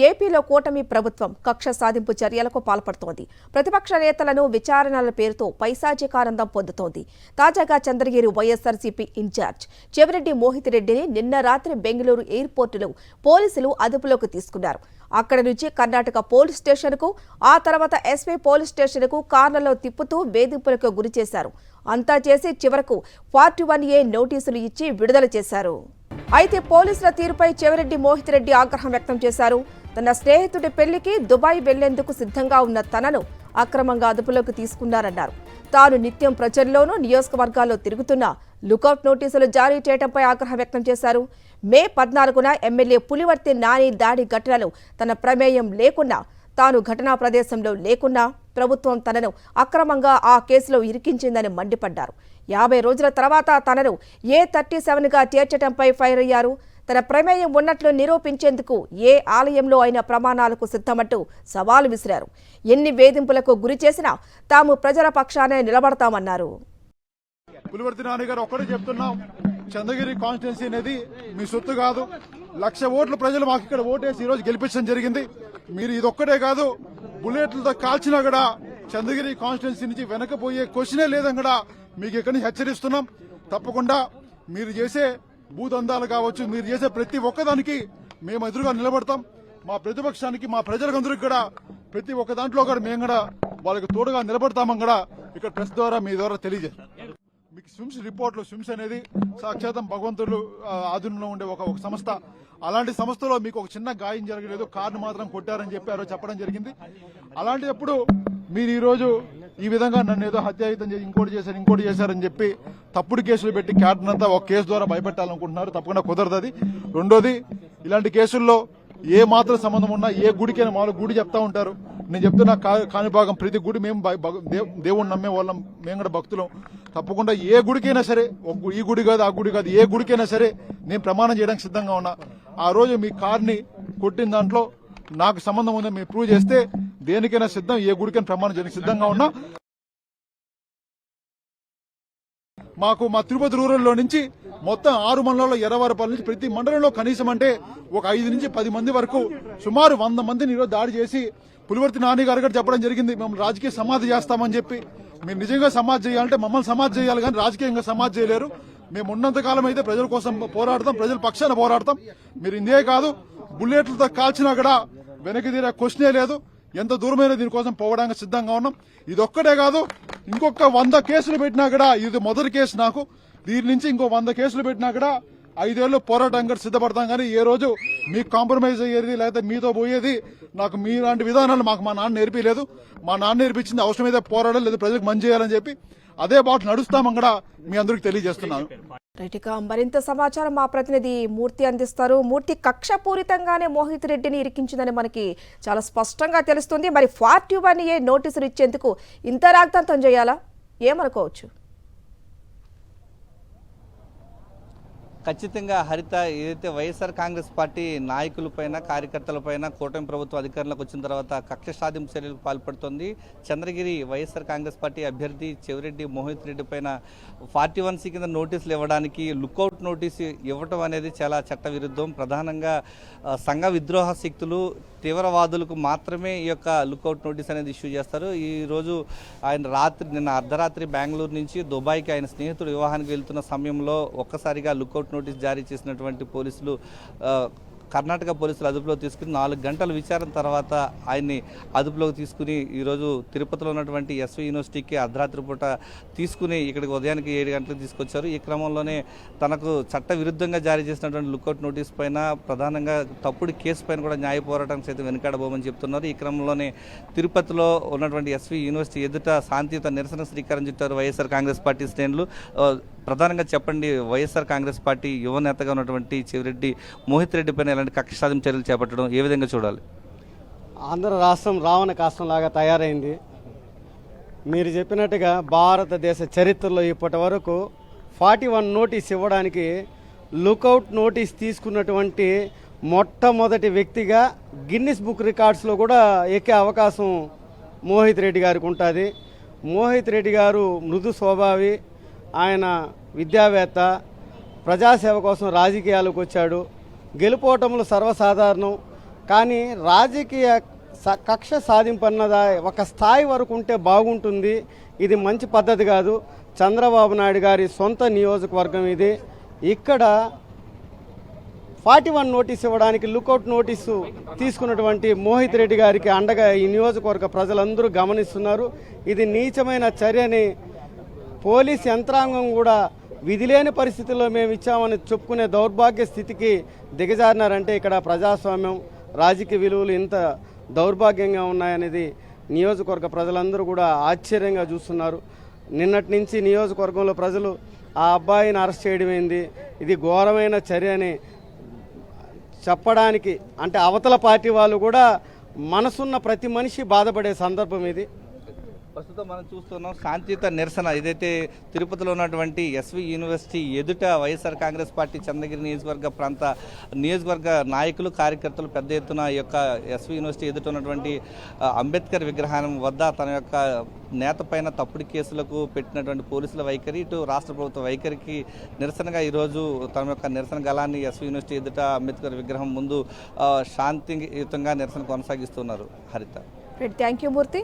ఏపీలో కూటమి ప్రభుత్వం కక్ష సాధింపు చర్యలకు పాల్పడుతోంది. ప్రతిపక్ష నేతలను విచారణల పేరుతో పైశాచికానందం పొందుతోంది. తాజాగా చంద్రగిరి వైఎస్ఆర్సీపీ ఇన్ఛార్జ్ చెవిరెడ్డి మోహిత్ రెడ్డిని నిన్న రాత్రి బెంగళూరు ఎయిర్పోర్టులో పోలీసులు అదుపులోకి తీసుకున్నారు. అక్కడి నుంచి కర్ణాటక పోలీస్ స్టేషన్కు, ఆ తర్వాత ఎస్పీ పోలీస్ స్టేషన్కు కార్లలో తిప్పుతూ వేధింపులకు గురిచేశారు. అంతా చేసి చివరకు 41A నోటీసులు ఇచ్చి విడుదల చేశారు. అయితే పోలీసుల తీరుపై చెవిరెడ్డి మోహిత్ రెడ్డి ఆగ్రహం వ్యక్తం చేశారు. తన స్నేహితుడి పెళ్లికి దుబాయ్ వెళ్లేందుకు సిద్ధంగా ఉన్న తనను అక్రమంగా అదుపులోకి తీసుకున్నారన్నారు. తాను నిత్యం ప్రజల్లోనూ నియోజకవర్గాల్లో తిరుగుతున్నా లుకౌట్ నోటీసులు జారీ చేయడంపై ఆగ్రహం వ్యక్తం చేశారు. మే 14న ఎమ్మెల్యే పులివర్తి నాని దాడి ఘటనలో తన ప్రమేయం లేకున్నా, తాను ఘటనా ప్రదేశంలో లేకున్నా ప్రభుత్వం తనను అక్రమంగా ఆ కేసులో ఇరికించిందని మండిపడ్డారు. 50 రోజుల తర్వాత తనను A37గా చేర్చడంపై ఫైర్ అయ్యారు. తన ప్రమేయం ఉన్నట్లు నిరూపించేందుకు ఏ ఆలయంలో అయినా ప్రమాణాలకు సిద్ధమంటూ సవాలు విసిరారు. ఎన్ని వేధింపులకు గురి చేసినా తాము ప్రజల పక్షానే నిలబడతామన్నారు. పులివర్తి నాని గారు ఒక్కడే చెప్తున్నాం, చంద్రగిరి కాన్స్టిట్యున్సీ అనేది మీ సొత్తు కాదు. 1,00,000 ఓట్లు ప్రజలు మాకు ఇక్కడ ఓటేసి ఈ రోజు గెలిపించడం జరిగింది. మీరు ఇదొక్కటే కాదు, బుల్లెట్లతో కాల్చినా కూడా చంద్రగిరి కాన్స్టిట్యున్సీ నుంచి వెనకపోయే క్వశ్చనే లేదని కూడా మీకు ఇక్కడి నుంచి హెచ్చరిస్తున్నాం. తప్పకుండా మీరు చేసే భూదందాలు కావచ్చు, మీరు చేసే ప్రతి ఒక్కదానికి మేము ఎదురుగా నిలబడతాం. మా ప్రతిపక్షానికి, మా ప్రజలందరికీ కూడా ప్రతి ఒక్క దాంట్లో కూడా మేము కూడా వాళ్ళకి తోడుగా నిలబడతామని కూడా ఇక్కడ ప్రెస్ ద్వారా మీ ద్వారా తెలియజేస్తాం. మీకు స్విమ్స్ రిపోర్ట్లు, స్విమ్స్ అనేది సాక్షాతం భగవంతుడు ఆధీనంలో ఉండే ఒక సంస్థ. అలాంటి సంస్థలో మీకు ఒక చిన్న గాయం జరగలేదు, కార్ను మాత్రం కొట్టారని చెప్పారో చెప్పడం జరిగింది. అలాంటప్పుడు మీరు ఈ రోజు ఈ విధంగా నన్ను ఏదో హత్యాయుతం చేసి ఇంకోటి చేశారని చెప్పి తప్పుడు కేసులు పెట్టి క్యాడర్ అంతా ఒక కేసు ద్వారా భయపెట్టాలనుకుంటున్నారు. తప్పకుండా కుదరదు. రెండోది, ఇలాంటి కేసుల్లో ఏ మాత్రం సంబంధం ఉన్నా ఏ గుడికైనా మామూలు గుడి చెప్తా ఉంటారు. నేను చెప్తున్నా కాణిపాకం ప్రతి గుడి మేము దేవుణ్ణి నమ్మే వాళ్ళం, మేము కూడా భక్తులం. తప్పకుండా ఏ గుడికైనా సరే, ఈ గుడి కాదు ఆ గుడి కాదు, ఏ గుడికైనా సరే నేను ప్రమాణం చేయడానికి సిద్ధంగా ఉన్నా. ఆ రోజు మీ కార్ని కొట్టిన దాంట్లో నాకు సంబంధం ఉందని మీరు ప్రూవ్ చేస్తే దేనికైనా సిద్ధం, ఏ గుడికైనా ప్రమాణం చేయడానికి సిద్ధంగా ఉన్నా. మా తిరుపతి రూరల్లో నుంచి మొత్తం 6 మండలాల్లో 20 రూపాయల నుంచి ప్రతి మండలంలో కనీసం అంటే ఒక 5 నుంచి 10 మంది వరకు సుమారు 100 మందిని ఈరోజు దాడి చేసి పులివర్తి నాని గారు కూడా చెప్పడం జరిగింది, మేము రాజకీయ సమాధి చేస్తామని చెప్పి. మీరు నిజంగా సమాధి చేయాలంటే మమ్మల్ని సమాధి చేయాలి, కానీ రాజకీయంగా సమాధి చేయలేరు. మేము ఉన్నంతకాలం అయితే ప్రజల కోసం పోరాడతాం, ప్రజల పక్షాన పోరాడతాం. మీరు ఇందే కాదు, బుల్లెట్లతో కాల్చినా కూడా వెనక్కి తీరే క్వశ్చనే లేదు. ఎంత దూరమైనా దీనికోసం పోవడానికి సిద్ధంగా ఉన్నాం. ఇదొక్కటే కాదు, ఇంకొక 100 కేసులు పెట్టినా కూడా, ఇది మొదటి కేసు నాకు, దీని నుంచి ఇంకో 100 కేసులు పెట్టినా కూడా 5 ఏళ్లు పోరాటంగా సిద్ధపడతాం. కానీ ఏ రోజు మీకు కాంప్రమైజ్ అయ్యేది లేకపోతే మీతో పోయేది నాకు మీలాంటి విధానాలు మాకు మా నాన్న నేర్పించలేదు. మా నాన్న నేర్పించింది అవసరమైతే పోరాడాలి, లేదా ప్రజలకు మంచి చేయాలని చెప్పి అదే బాట నడుస్తామని కూడా మీ అందరికి తెలియజేస్తున్నాను. రైట్గా మరింత సమాచారం మా ప్రతినిధి మూర్తి అందిస్తారు. మూర్తి, కక్షపూరితంగానే మోహిత్ రెడ్డిని ఇరికించిందని మనకి చాలా స్పష్టంగా తెలుస్తుంది. మరి 41A నోటీసులు ఇచ్చేందుకు ఇంత రాగ్దంతం చేయాలా, ఏమనుకోవచ్చు? ఖచ్చితంగా హరిత, ఏదైతే వైఎస్ఆర్ కాంగ్రెస్ పార్టీ నాయకులపైన, కార్యకర్తలపైన కూటమి ప్రభుత్వం అధికారంలోకి వచ్చిన తర్వాత కక్ష సాధింపు చర్యలకు పాల్పడుతోంది. చంద్రగిరి వైఎస్ఆర్ కాంగ్రెస్ పార్టీ అభ్యర్థి చెవిరెడ్డి మోహిత్ రెడ్డి పైన 41C కింద నోటీసులు ఇవ్వడానికి లుకౌట్ నోటీసు ఇవ్వటం అనేది చాలా చట్ట విరుద్ధం. ప్రధానంగా సంఘ విద్రోహ శక్తులు, తీవ్రవాదులకు మాత్రమే ఈ యొక్క లుకౌట్ నోటీస్ అనేది ఇష్యూ చేస్తారు. ఈరోజు ఆయన నిన్న అర్ధరాత్రి బెంగళూరు నుంచి దుబాయ్కి ఆయన స్నేహితుడు వివాహానికి వెళ్తున్న సమయంలో ఒక్కసారిగా లుకౌట్ నోటీస్ జారీ చేసినటువంటి పోలీసులు, కర్ణాటక పోలీసులు అదుపులో తీసుకుని 4 గంటల విచారణ తర్వాత ఆయన్ని అదుపులోకి తీసుకుని ఈరోజు తిరుపతిలో ఉన్నటువంటి ఎస్వి యూనివర్సిటీకి అర్ధరాత్రి పూట తీసుకుని ఇక్కడికి ఉదయానికి 7 గంటలకు తీసుకొచ్చారు. ఈ క్రమంలోనే తనకు చట్ట విరుద్ధంగా జారీ చేసినటువంటి లుకౌట్ నోటీస్ పైన, ప్రధానంగా తప్పుడు కేసు పైన కూడా న్యాయ పోరాటం సైతం వెనుకాడబోమని చెప్తున్నారు. ఈ క్రమంలోనే తిరుపతిలో ఉన్నటువంటి ఎస్వి యూనివర్సిటీ ఎదుట శాంతియుత నిరసన శ్రీకారం చుట్టారు వైఎస్ఆర్ కాంగ్రెస్ పార్టీ శ్రేణులు. ప్రధానంగా చెప్పండి, వైఎస్ఆర్ కాంగ్రెస్ పార్టీ యువ నేతగా ఉన్నటువంటి చెవిరెడ్డి మోహిత్ రెడ్డి పైన ఎలాంటి కక్ష సాధింపు చర్యలు చేపట్టడం ఏ విధంగా చూడాలి? ఆంధ్ర రాష్ట్రం రావణ కాష్టంలాగా తయారైంది. మీరు చెప్పినట్టుగా భారతదేశ చరిత్రలో ఇప్పటి వరకు 41 నోటీస్ ఇవ్వడానికి లుకౌట్ నోటీస్ తీసుకున్నటువంటి మొట్టమొదటి వ్యక్తిగా గిన్నిస్ బుక్ రికార్డ్స్లో కూడా ఎక్కే అవకాశం మోహిత్ రెడ్డి గారికి ఉంటుంది. మోహిత్ రెడ్డి గారు మృదు స్వభావి, ఆయన విద్యావేత్త, ప్రజాసేవ కోసం రాజకీయాలకు వచ్చాడు. గెలుపోవటంలో సర్వసాధారణం. కానీ రాజకీయ కక్ష సాధింపు అన్నదా ఒక స్థాయి వరకు ఉంటే బాగుంటుంది. ఇది మంచి పద్ధతి కాదు. చంద్రబాబు నాయుడు గారి సొంత నియోజకవర్గం ఇది. ఇక్కడ 41 నోటీస్ ఇవ్వడానికి లుకౌట్ నోటీసు తీసుకున్నటువంటి మోహిత్ రెడ్డి గారికి అండగా ఈ నియోజకవర్గ ప్రజలందరూ గమనిస్తున్నారు. ఇది నీచమైన చర్యని పోలీస్ యంత్రాంగం కూడా విధిలేని పరిస్థితుల్లో మేము ఇచ్చామని చెప్పుకునే దౌర్భాగ్య స్థితికి దిగజారినారంటే ఇక్కడ ప్రజాస్వామ్యం, రాజకీయ విలువలు ఇంత దౌర్భాగ్యంగా ఉన్నాయనేది నియోజకవర్గ ప్రజలందరూ కూడా ఆశ్చర్యంగా చూస్తున్నారు. నిన్నటి నుంచి నియోజకవర్గంలో ప్రజలు ఆ అబ్బాయిని అరెస్ట్ చేయడమైంది, ఇది ఘోరమైన చర్య అని చెప్పడానికి, అంటే అవతల పార్టీ వాళ్ళు కూడా మనసున్న ప్రతి మనిషి బాధపడే సందర్భం ఇది. ప్రస్తుతం మనం చూస్తున్నాం శాంతియుత నిరసన ఏదైతే తిరుపతిలో ఉన్నటువంటి ఎస్వి యూనివర్సిటీ ఎదుట వైఎస్ఆర్ కాంగ్రెస్ పార్టీ చంద్రగిరి నియోజకవర్గ నాయకులు, కార్యకర్తలు పెద్ద ఎత్తున ఈ యొక్క ఎస్వి యూనివర్సిటీ ఎదుట ఉన్నటువంటి అంబేద్కర్ విగ్రహం వద్ద తన యొక్క నేత పైన తప్పుడు కేసులకు పెట్టినటువంటి పోలీసుల వైఖరి, ఇటు రాష్ట్ర ప్రభుత్వ వైఖరికి నిరసనగా ఈరోజు తమ యొక్క నిరసన గలాన్ని ఎస్వి యూనివర్సిటీ ఎదుట అంబేద్కర్ విగ్రహం ముందు శాంతియుతంగా నిరసన కొనసాగిస్తున్నారు. హరిత, థ్యాంక్ యూ మూర్తి.